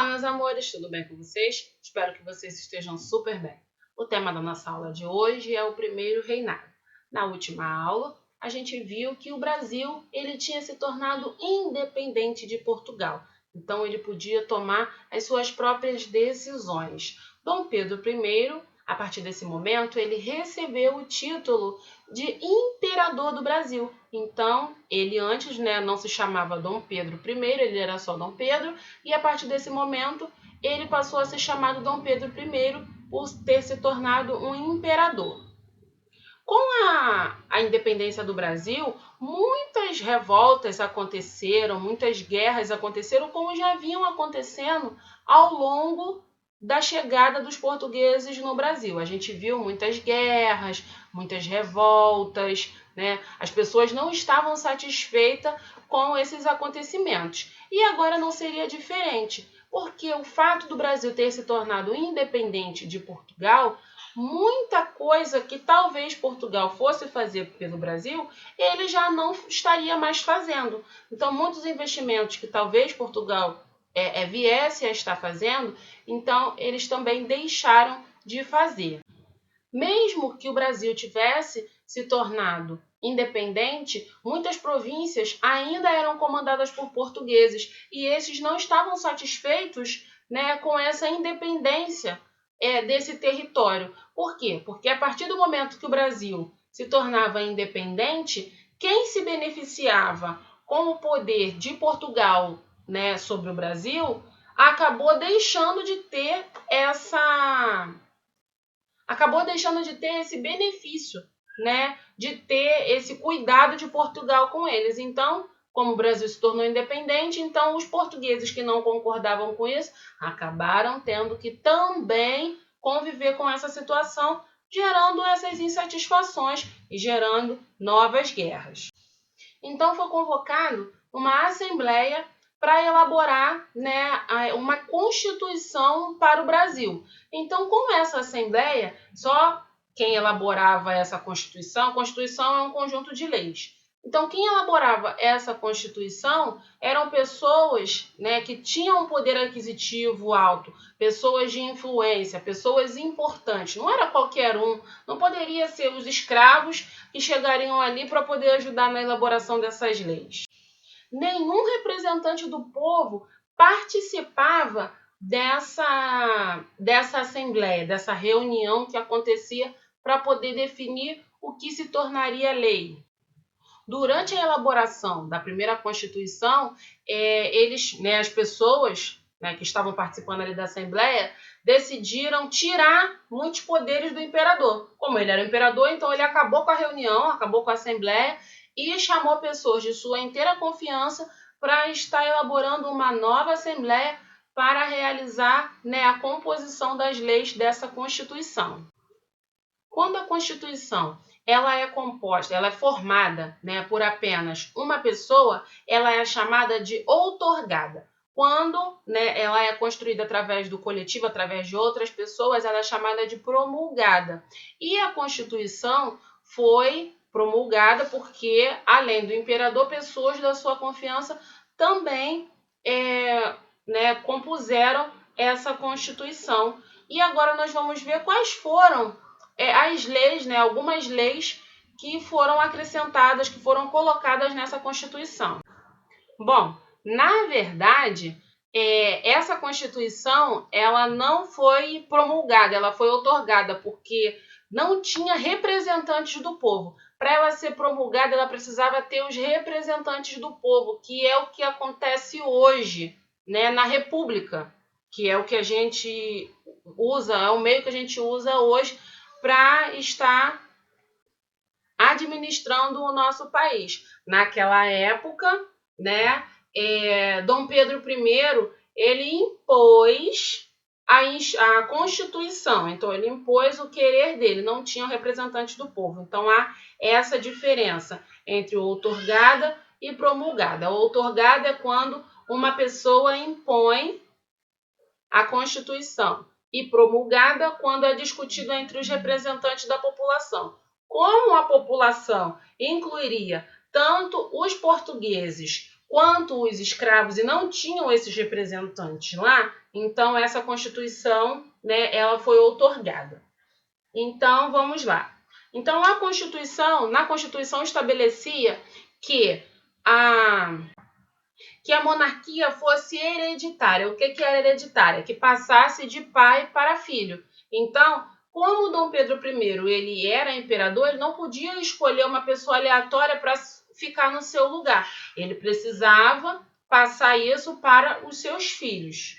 Olá, meus amores, tudo bem com vocês? Espero que vocês estejam super bem. O tema da nossa aula de hoje é o primeiro reinado. Na última aula, a gente viu que o Brasil ele tinha se tornado independente de Portugal. Então, ele podia tomar as suas próprias decisões. Dom Pedro I, a partir desse momento, ele recebeu o título de imperador do Brasil. Então, ele antes não se chamava Dom Pedro I, ele era só Dom Pedro, e a partir desse momento, ele passou a ser chamado Dom Pedro I por ter se tornado um imperador. Com a independência do Brasil, muitas revoltas aconteceram, muitas guerras aconteceram, como já vinham acontecendo ao longo da chegada dos portugueses no Brasil. A gente viu muitas guerras, muitas revoltas, As pessoas não estavam satisfeitas com esses acontecimentos. E agora não seria diferente, porque o fato do Brasil ter se tornado independente de Portugal, muita coisa que talvez Portugal fosse fazer pelo Brasil, ele já não estaria mais fazendo. Então, muitos investimentos que talvez Portugal viesse a estar fazendo, então eles também deixaram de fazer. Mesmo que o Brasil tivesse se tornado independente, muitas províncias ainda eram comandadas por portugueses e esses não estavam satisfeitos com essa independência desse território. Por quê? Porque a partir do momento que o Brasil se tornava independente, quem se beneficiava com o poder de Portugal sobre o Brasil acabou deixando de ter esse benefício, de ter esse cuidado de Portugal com eles. Então, como o Brasil se tornou independente, então os portugueses que não concordavam com isso acabaram tendo que também conviver com essa situação, gerando essas insatisfações e gerando novas guerras. Então, foi convocado uma assembleia para elaborar uma Constituição para o Brasil. Então, com essa assembleia, só quem elaborava essa Constituição, a Constituição é um conjunto de leis. Então, quem elaborava essa Constituição eram pessoas que tinham um poder aquisitivo alto, pessoas de influência, pessoas importantes. Não era qualquer um, não poderia ser os escravos que chegariam ali para poder ajudar na elaboração dessas leis. Nenhum representante do povo participava dessa assembleia, dessa reunião que acontecia para poder definir o que se tornaria lei. Durante a elaboração da primeira Constituição, as pessoas que estavam participando ali da Assembleia decidiram tirar muitos poderes do imperador. Como ele era imperador, então ele acabou com a reunião, acabou com a Assembleia e chamou pessoas de sua inteira confiança para estar elaborando uma nova Assembleia para realizar a composição das leis dessa Constituição. Quando a Constituição ela é formada por apenas uma pessoa, ela é chamada de outorgada. Quando ela é construída através do coletivo, através de outras pessoas, ela é chamada de promulgada. E a Constituição foi promulgada porque, além do imperador, pessoas da sua confiança também compuseram essa Constituição. E agora nós vamos ver quais foram as leis, algumas leis que foram acrescentadas, que foram colocadas nessa Constituição. Bom, na verdade, essa Constituição ela não foi promulgada, ela foi outorgada, porque não tinha representantes do povo. Para ela ser promulgada, ela precisava ter os representantes do povo, que é o que acontece hoje na República, que é o que a gente usa, é o meio que a gente usa hoje para estar administrando o nosso país. Naquela época, Dom Pedro I, ele impôs a Constituição, então ele impôs o querer dele, não tinha representantes do povo. Então há essa diferença entre outorgada e promulgada. A outorgada é quando uma pessoa impõe a Constituição, e promulgada quando é discutido entre os representantes da população. Como a população incluiria tanto os portugueses quanto os escravos e não tinham esses representantes lá, então essa Constituição, né, ela foi outorgada. Então, vamos lá. Então, na Constituição estabelecia que a monarquia fosse hereditária. O que era hereditária? Que passasse de pai para filho. Então, como Dom Pedro I ele era imperador, ele não podia escolher uma pessoa aleatória para ficar no seu lugar. Ele precisava passar isso para os seus filhos.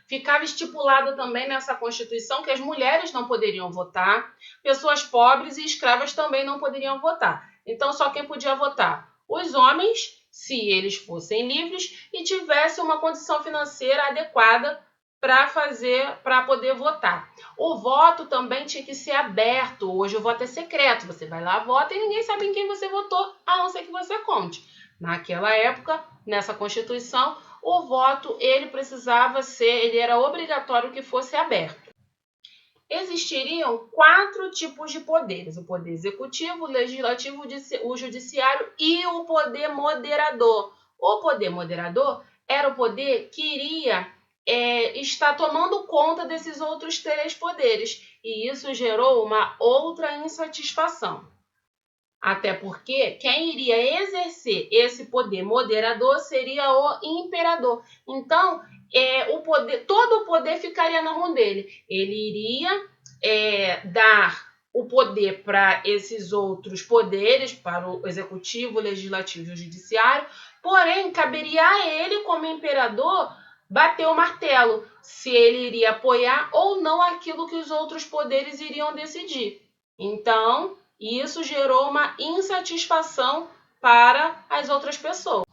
Ficava estipulado também nessa Constituição que as mulheres não poderiam votar, pessoas pobres e escravas também não poderiam votar. Então, só quem podia votar? Os homens, se eles fossem livres e tivessem uma condição financeira adequada para poder votar. O voto também tinha que ser aberto. Hoje o voto é secreto. Você vai lá, vota e ninguém sabe em quem você votou, a não ser que você conte. Naquela época, nessa Constituição, o voto ele era obrigatório que fosse aberto. Existiriam 4 tipos de poderes: o poder executivo, o legislativo, o judiciário e o poder moderador. O poder moderador era o poder que iria estar tomando conta desses outros 3 poderes, e isso gerou uma outra insatisfação. Até porque quem iria exercer esse poder moderador seria o imperador. Então, todo o poder ficaria na mão dele. Ele iria dar o poder para esses outros poderes, para o executivo, o legislativo e o judiciário, porém, caberia a ele, como imperador, bater o martelo, se ele iria apoiar ou não aquilo que os outros poderes iriam decidir. Então, isso gerou uma insatisfação para as outras pessoas.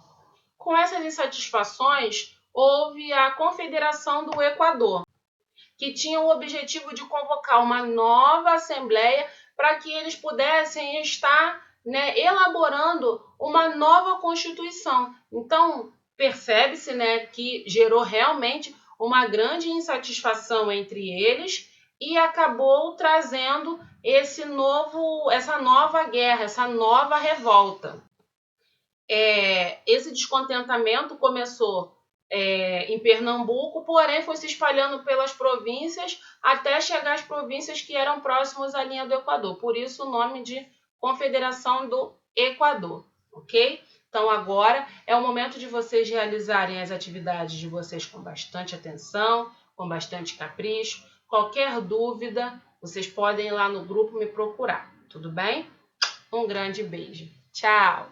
Com essas insatisfações, houve a Confederação do Equador, que tinha o objetivo de convocar uma nova assembleia para que eles pudessem estar elaborando uma nova Constituição. Então, percebe-se que gerou realmente uma grande insatisfação entre eles e acabou trazendo essa nova guerra, essa nova revolta. Esse descontentamento começou em Pernambuco, porém foi se espalhando pelas províncias até chegar às províncias que eram próximas à linha do Equador. Por isso o nome de Confederação do Equador, ok? Então agora é o momento de vocês realizarem as atividades de vocês com bastante atenção, com bastante capricho. Qualquer dúvida, vocês podem ir lá no grupo me procurar, tudo bem? Um grande beijo. Tchau!